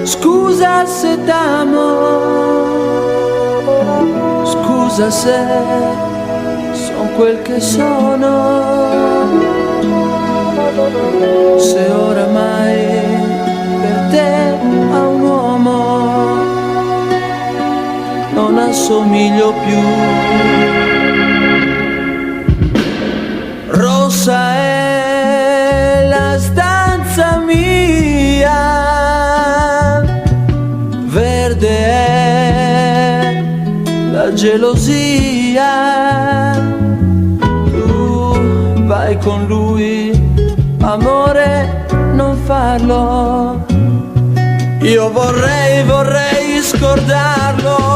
Scusa se t'amo, scusa se son quel che sono, se oramai per te a un uomo non assomiglio più. Rossa è la stanza mia, verde è la gelosia. Tu vai con lui, amore, non farlo. Io vorrei scordarlo.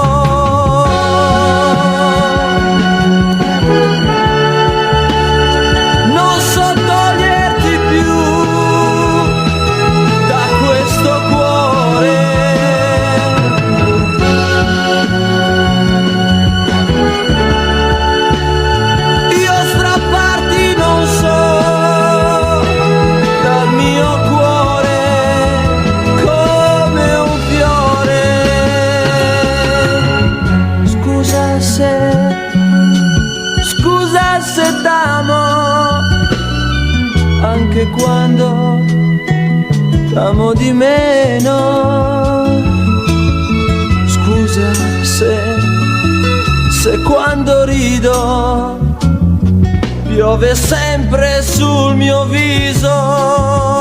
Anche quando t'amo di meno. Scusa se quando rido piove sempre sul mio viso.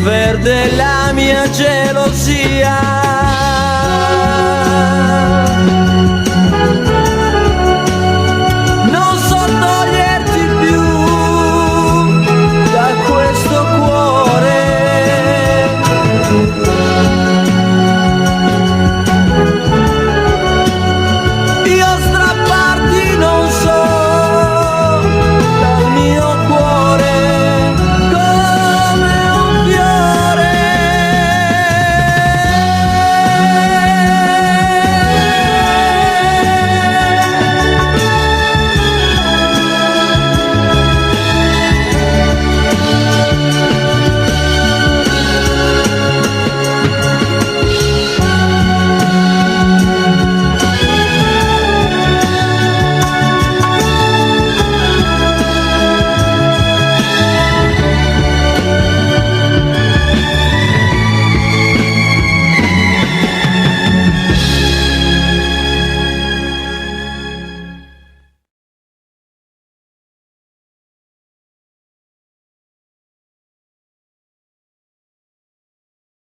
Verde la mia gelosia.